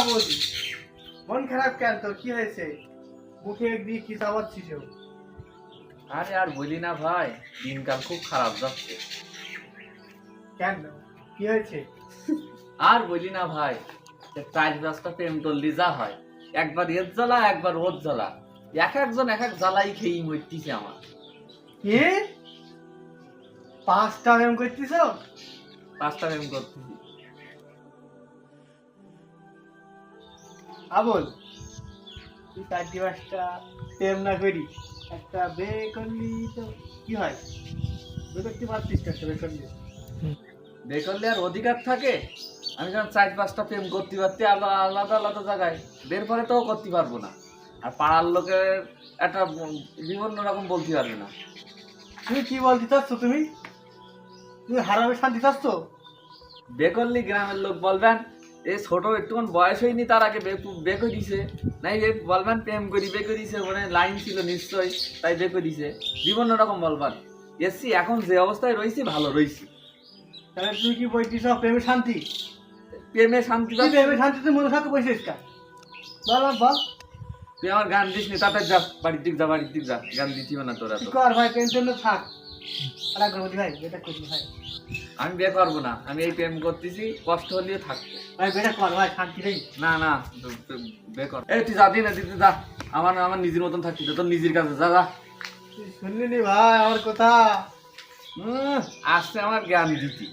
বৌদি, মন খারাপ কেন? তোর কি হয়েছে? মুখে দিয়ে কি চাবাচ্ছিস? আরে আর বলি না ভাই, দিনকাল খুব খারাপ যাচ্ছে। কেন, কি হয়েছে? আর বলি না ভাই, চার পাঁচটা প্রেম করলি যা হয়, একবার এর জ্বালা একবার ওর জ্বালা, একজন এক এক জ্বালাই খেয়েই মরতিছে আমার। কি 5টা প্রেম করতিস? 5টা প্রেম করতেছি। আবল, তুই 4-5টা প্রেম না করি একটা বিয়ে করলি তো কি হয়? বিয়ে করতে পারতিস তো, একটা বিয়ে করলি। বিয়ে করলে আর অধিকার থাকে? আমি যখন 4-5টা প্রেম করতে পারতি আলাদা আলাদা জায়গায়, বের পরে তো করতে পারবো না, আর পাড়ার লোকের একটা বিভিন্ন রকম বলতে পারবে না। তুমি কি বলতে চাচ্ছ? তুমি তুমি হারামে শান্তি চাচ্ছ? বিয়ে করলি গ্রামের লোক বলবেন এ ছোট একটুক্ষণ বয়স হয়নি তার আগে বিয়ে করে দিছে, নাই বলবেন প্রেম করি বিয়ে করে দিছে, মানে লাইন ছিল নিশ্চয়ই তাই বিয়ে করে দিছে, বিভিন্ন রকম বলবেন। এসছি এখন যে অবস্থায় রয়েছি ভালো রয়েছি। তাহলে তুই কি বলছিস প্রেমে শান্তি? প্রেমে শান্তি তুই প্রেমে শান্তিতে মনে থাকতে বসিস কা? বল বল বল। তুই আমার গান দিস নি, তাতে যা বাড়ির দিক যা, বাড়ির দিক যা, গান দিচ্ছিও না তোরা তো। কর ভাই, টেনশন থাক। আরে গরমতি ভাই, এটা করবি ভাই। আমি বিয়ে করবো না, আমি এই প্রেম করতেছি, কষ্ট হলেও থাকবো। ভাই বেটা কর ভাই, শান্তি নেই। না না, বিয়ে কর। এই তুই যা দিন দিতে যা, আমার আমার নিজের মতন থাকতে দে, তোর নিজের কাছে যা যা। তুই শুনলি নি ভাই আমার কথা? আসছে আমার জ্ঞান দিতি,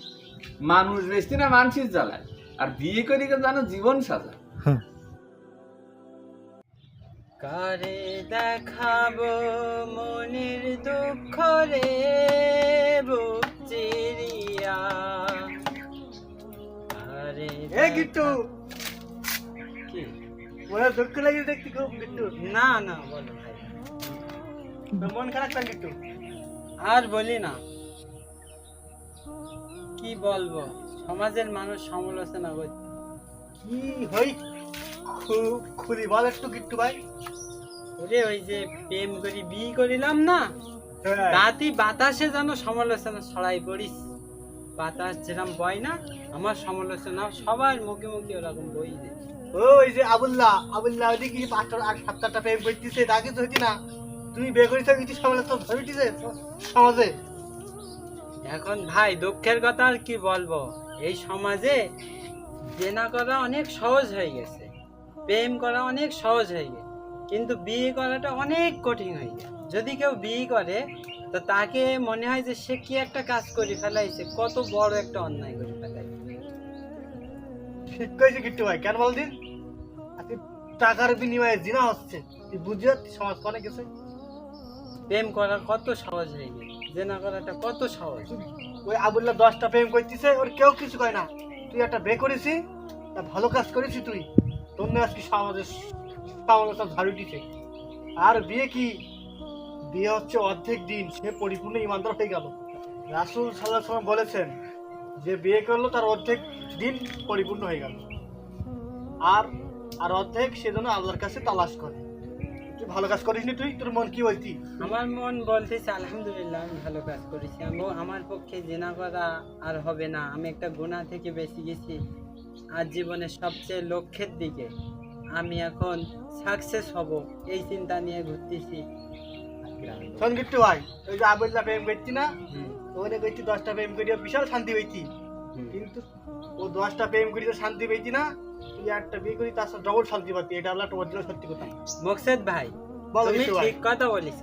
মানুষ বেশি না মানুষের জ্বালায়, আর বিয়ে করি জানো জীবন সাজা। কারে দেখাবো মনের দুঃখ রে বুক চিরিয়া, কারে এ গিট্টু, কি? মনে দুঃখ লাগে দেখতে খুব গিট্টু। না না, বলো ভাই। তোর মন খারাপ কেন গিট্টু? আর বলি না, কি বলবো, সমাজের মানুষ সমালোচনা করছে। কি হই খুলি বল একটু গিট্টু ভাই। ওরে ওই যে প্রেম করি বিয়ে করিলাম না, রাতি বাতাসে যেন সমালোচনা ছড়াই পড়িস। বাতাস যেরকম বয় না, আমার সমালোচনা সবার মুখে মুখে ওরকম বই দে। ওই যে আবুল্লাহ আবুল্লাহ ওই কি 5টা আর 7টা প্রেম করতেছে, তাকে তো হইতি না তুই বিয়ে করিস কিছু সমালোচনা ধরিটিছে সমাজে। এখন ভাই দুঃখের কথা আর কি বলবো, এই সমাজে জেনা করা অনেক সহজ হয়ে গেছে, প্রেম করা অনেক সহজ হয়ে গেছে, কিন্তু বিয়ে করাটা অনেক কঠিন হয়ে গেছে। যদি কেউ বিয়ে করে তো তাকে মনে হয় যে সে কি একটা কাজ করে ফেলাইছে, কত বড় একটা অন্যায় করে ফেলাইছে। ঠিক কইছে গিট্টু ভাই, কেন বল দিন? আজকে টাকার বিনিময়ে জিনা হচ্ছে, তুই বুঝি যাচ্ছিস সমাজ কোনে গেছে? প্রেম করা কত সহজ হয়ে গেছে, জেনা করাটা কত সহজ। ওই আবুল্লাহ 10টা প্রেম করতেছে, ওর কেউ কিছু কয় না। তুই একটা বিয়ে করেছি, তা ভালো কাজ করেছি তুই, তোর নিয়ে আজকে সমাজের সমালোচনা ঝাড়ুটিছে। আর বিয়ে কি, বিয়ে হচ্ছে অর্ধেক দিন, সে পরিপূর্ণ ইমানদার হয়ে গেল। রাসূল সাল্লাল্লাহু আলাইহি ওয়াসাল্লাম বলেছেন যে বিয়ে করলো তার অর্ধেক দিন পরিপূর্ণ হয়ে গেল, আর আর অর্ধেক সেজন্য আল্লাহর কাছে তালাশ করে। তুই ভালো কাজ করিসনি, তুই তোর মন কি বলতি? আমার মন বলতেছে আলহামদুলিল্লাহ আমি ভালো কাজ করেছি, আমার পক্ষে জেনা করা আর হবে না, আমি একটা গুনাহ থেকে বেঁচে গেছি। আর জীবনের সবচেয়ে লক্ষ্যের দিকে আমি এখন সাকসেস হব, এই চিন্তা নিয়ে ঘুরতেছি। শোন গিট্টু ভাই, ওই যে আবুল্লাহ প্রেম করছি না, হুম, ওখানে করছি 10টা প্রেম করিয়া বিশাল শান্তি পেয়েছি, হুম। কিন্তু ও 10টা প্রেম করি তো শান্তি পেয়েছি না, তুই একটা বিয়ে করি তার সাথে ডবল শান্তি পাতি। এটা হলো একটা সত্যি কথা। মোকসেদ ভাই, বলো তুমি গিট্টু ভাই। ঠিক কথা বলিস।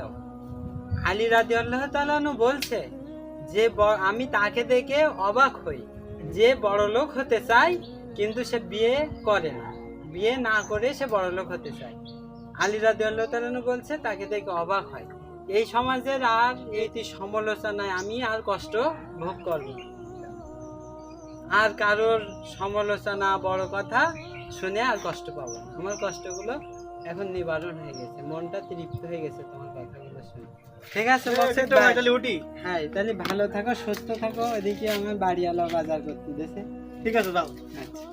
আলী রাদিয়াল্লাহু তাআলা আনহু বলছে যে আমি তাকে দেখে অবাক হই যে বড় লোক হতে চায় কিন্তু সে বিয়ে করে না, বিয়ে না করে সে বড় লোক হতে চায়। আলী রাদিয়াল্লাহু তাআলা আনহু বলছে তাকে দেখে অবাক হয়। এই সমাজের আর এই সমালোচনায় আমি আর কষ্ট ভোগ করব না, আর কারোর সমালোচনা বড় কথা শুনে আর কষ্ট পাবো না। আমার কষ্টগুলো এখন নিবারণ হয়ে গেছে, মনটা তৃপ্ত হয়ে গেছে তোমার কথাগুলো শুনে। ঠিক আছে মোকসেদ ভাই, তাহলে উঠি। হ্যাঁ তাহলে ভালো থাকো, সুস্থ থাকো। এদিকে আমার বাড়িওয়ালা বাজার করতে দিয়েছে। ঠিক আছে, দাও। আচ্ছা।